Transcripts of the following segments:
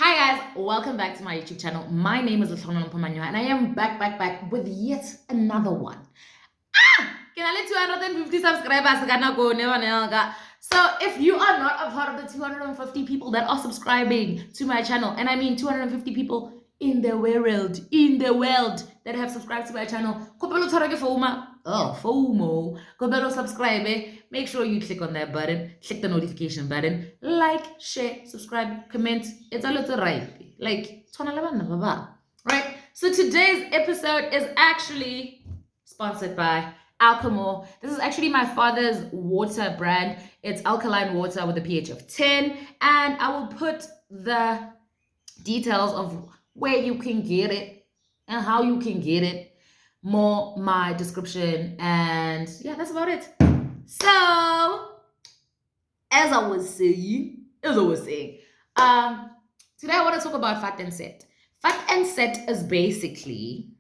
Hi guys, welcome back to my YouTube channel. My name is Latona Mpamanywa and I am back with yet another one. Can I let 250 subscribers? So if you are not a part of the 250 people that are subscribing to my channel, and I mean 250 people in the world that have subscribed to my channel, FOMO, subscribe. Make sure you click on that button, click the notification button, like, share, subscribe, comment. It's a little right. Like, right? So today's episode is actually sponsored by Alchemo. This is actually my father's water brand. It's alkaline water with a pH of 10. And I will put the details of where you can get it and how you can get it, more my description. And yeah, that's about it. So, as I was saying, today I want to talk about fat and set. Fat and set is basically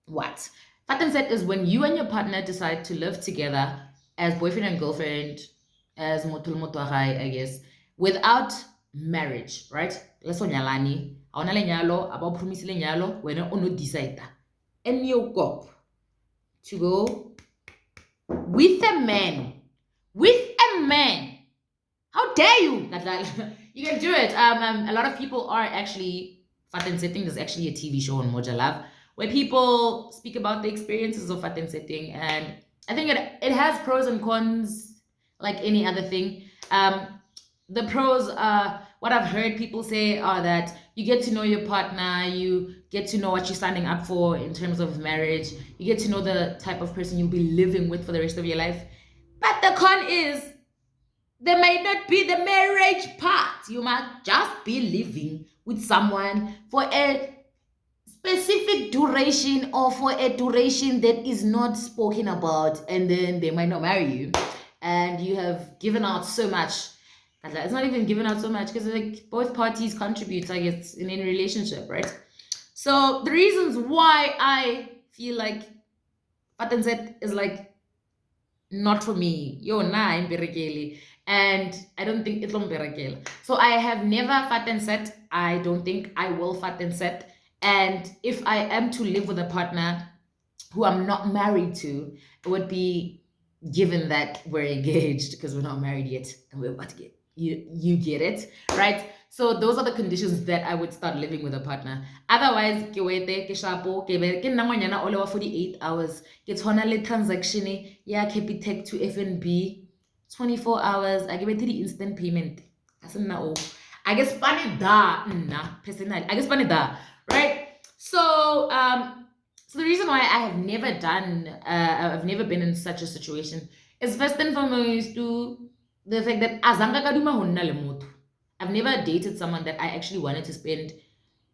what? Fat and set is when you and your partner decide to live together as boyfriend and girlfriend, as motulmotohai, I guess, without marriage, right? Leso nyalani, awona lenyalo, aba promise lenyalo, wena ono decide. And you go to go with a man. How dare you? You can do it. A lot of people are actually fat and setting. There's actually a TV show on Mojolo where people speak about the experiences of fat and setting, and I think it has pros and cons like any other thing. The pros are what I've heard people say are that you get to know your partner, you get to know what you're signing up for in terms of marriage, you get to know the type of person you'll be living with for the rest of your life. But the con is there might not be the marriage part. You might just be living with someone for a specific duration or for a duration that is not spoken about, and then they might not marry you. And you have given out so much. It's not even given out so much because like both parties contribute, I guess, in any relationship, right? So the reasons why I feel like fat and set is like not for me. And I don't think it's lomberekela. So I have never fat and set. I don't think I will fat and set. And if I am to live with a partner who I'm not married to, it would be given that we're engaged because we're not married yet and we're about to get you get it, right? So those are the conditions that I would start living with a partner. Otherwise, ke wete, ke shapo, ke nna ngwanyana ole wa 48 hours. Ke tshwana le transaction ya Capitec to FNB 24 hours. I give it the instant payment. I guess funny da personally. I guess funny da, right? So so the reason why I have never done I've never been in such a situation is first and foremost to the fact that azanga kaduma honna le motho. I've never dated someone that I actually wanted to spend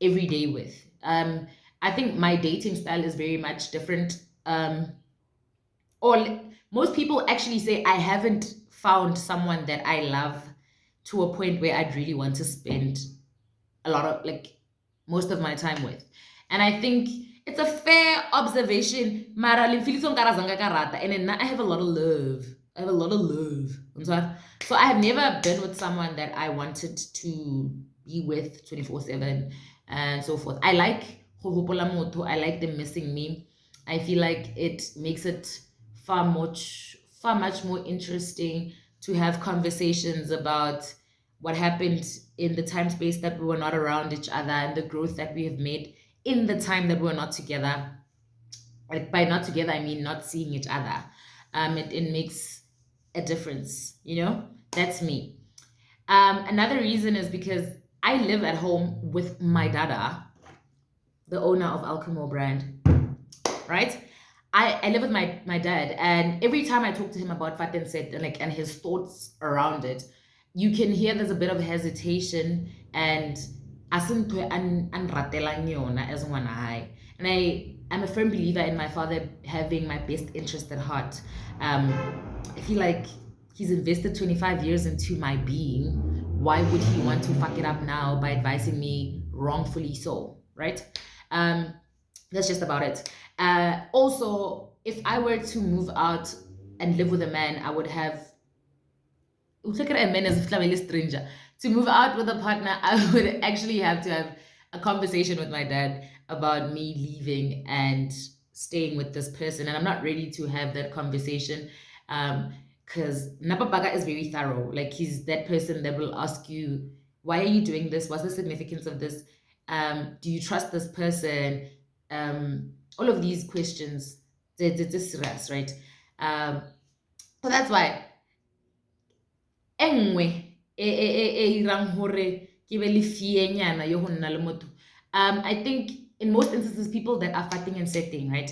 every day with. I think my dating style is very much different. Or most people actually say I haven't found someone that I love to a point where I'd really want to spend a lot of like most of my time with. And I think it's a fair observation. Mara limfiliso nkarazanga karata, and then I have a lot of love. So I have never been with someone that I wanted to be with 24/7 and so forth. I like hohopola motho. I like them missing me. I feel like it makes it far much more interesting to have conversations about what happened in the time space that we were not around each other and the growth that we have made in the time that we were not together. Like by not together, I mean not seeing each other. It makes a difference, you know? That's me. Another reason is because I live at home with my dada, the owner of Alchemo brand, right? I live with my dad, and every time I talk to him about fat and set and his thoughts around it, you can hear there's a bit of hesitation and asintwe anratelang yona as ngwana. And I'm a firm believer in my father having my best interest at heart. I feel like he's invested 25 years into my being. Why would he want to fuck it up now by advising me wrongfully so, right? That's just about it. Also, if I were to move out and live with a man, I would have look at a man as if I'm a stranger. to move out with a partner, I would actually have to have a conversation with my dad about me leaving and staying with this person. And I'm not ready to have that conversation. Because Napapaga is very thorough. Like he's that person that will ask you, why are you doing this? What's the significance of this? Do you trust this person? All of these questions, this right? So that's why enngwe e irang hore ke be le fienyana yo go nna le motho. I think in most instances, people that are fighting and setting, right,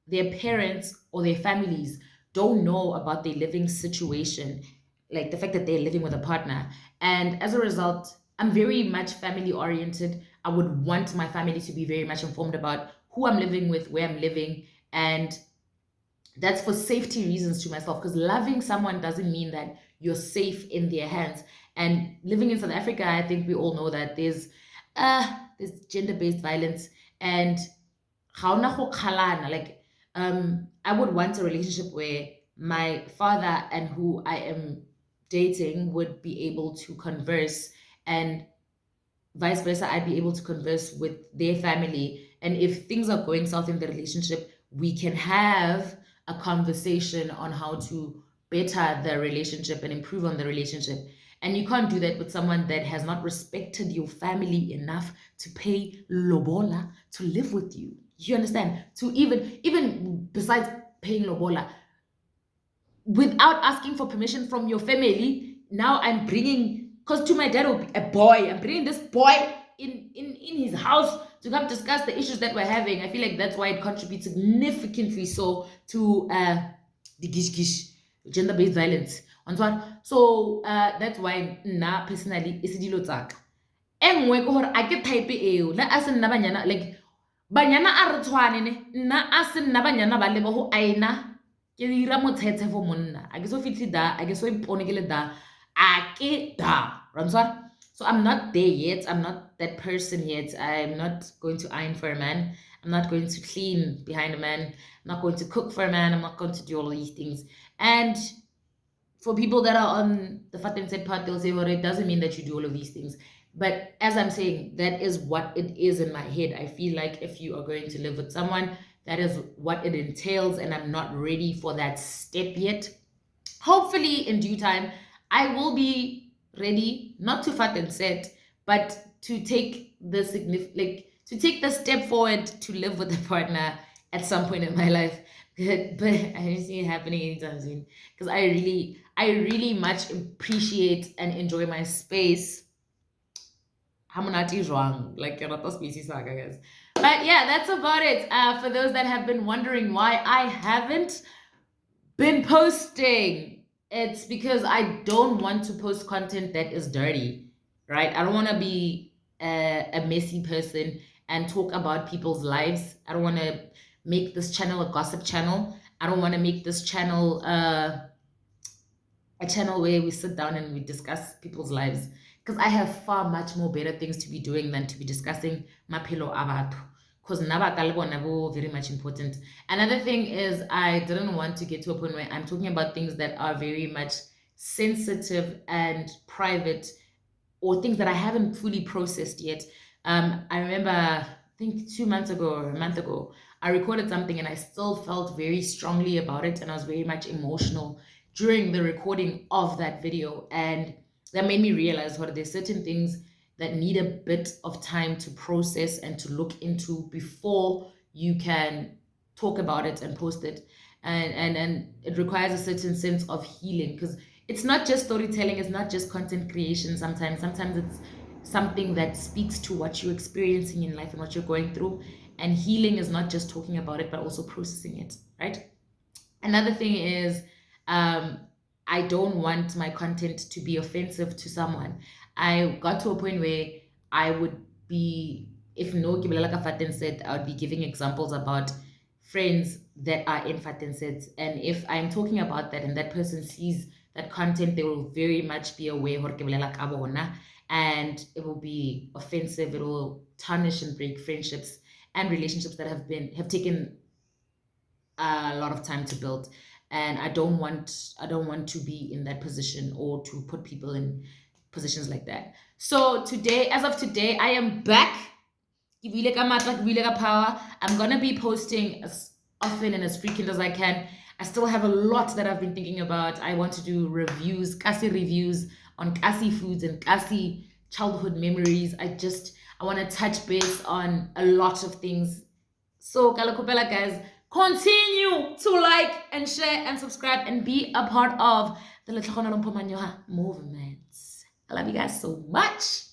their parents or their families don't know about their living situation, like the fact that they're living with a partner. And as a result, I'm very much family oriented. I would want my family to be very much informed about who I'm living with, where I'm living, and that's for safety reasons to myself, because loving someone doesn't mean that you're safe in their hands. And living in South Africa, I think we all know that there's gender-based violence, and like I would want a relationship where my father and who I am dating would be able to converse, and vice versa, I'd be able to converse with their family. And if things are going south in the relationship, we can have a conversation on how to better the relationship and improve on the relationship. And you can't do that with someone that has not respected your family enough to pay lobola to live with you. You understand? To even besides paying lobola, without asking for permission from your family, now I'm bringing, because to my dad will be a boy, I'm bringing this boy in his house to come discuss the issues that we're having. I feel like that's why it contributes significantly so to the gish gish, gender-based violence. So that's why na personally is dilo tsaka engwe ke hore a ke type eo le a se nna banyana, like banyana a re tshwane ne, nna a se nna banyana ba leba ho aina ke dira motshetshe for monna, a ke so fitlhe da, a ke so ipone ke le da, a ke da ranswa. So I'm not there yet, I'm not that person yet. I'm not going to iron for a man, I'm not going to clean behind a man, I'm not going to cook for a man, I'm not going to do all these things. And for people that are on the Fat and Said part, they'll say, well, it doesn't mean that you do all of these things. But as I'm saying, that is what it is in my head. I feel like if you are going to live with someone, that is what it entails, and I'm not ready for that step yet. Hopefully, in due time, I will be ready, not to Fat and Set, but to take the to take the step forward to live with a partner at some point in my life. But I don't see it happening anytime soon, because I really much appreciate and enjoy my space. Hamonati is wrong, like you're not a species saga, guys. But yeah, that's about it. For those that have been wondering why I haven't been posting, it's because I don't want to post content that is dirty, right? I don't want to be a messy person and talk about people's lives. I don't want to make this channel a gossip channel. I don't want to make this channel a channel where we sit down and we discuss people's lives, because I have far much more better things to be doing than to be discussing maphelo a batho, because very much important. Another thing is, I didn't want to get to a point where I'm talking about things that are very much sensitive and private, or things that I haven't fully processed yet. I remember, I think 2 months ago or a month ago, I recorded something and I still felt very strongly about it, and I was very much emotional during the recording of that video. And that made me realize what there's certain things that need a bit of time to process and to look into before you can talk about it and post it. And it requires a certain sense of healing, because it's not just storytelling, it's not just content creation. Sometimes it's something that speaks to what you're experiencing in life and what you're going through. And healing is not just talking about it, but also processing it, right? Another thing is, I don't want my content to be offensive to someone. I got to a point where I would be, if no like Faten said, I would be giving examples about friends that are in Faten sets. And if I'm talking about that and that person sees that content, they will very much be aware and it will be offensive, it will tarnish and break friendships and relationships that have taken a lot of time to build. And I don't want to be in that position, or to put people in positions like that. So today, as of today, I am back. Ke buile ka matla, ke buile ka power. I'm gonna be posting as often and as frequent as I can. I still have a lot that I've been thinking about. I want to do reviews, Kasi reviews on Kasi foods and Kasi childhood memories. I want to touch base on a lot of things. So, Kalakopela guys, continue to like and share and subscribe and be a part of the Letlhogonolo Mpumanyoha movement. I love you guys so much.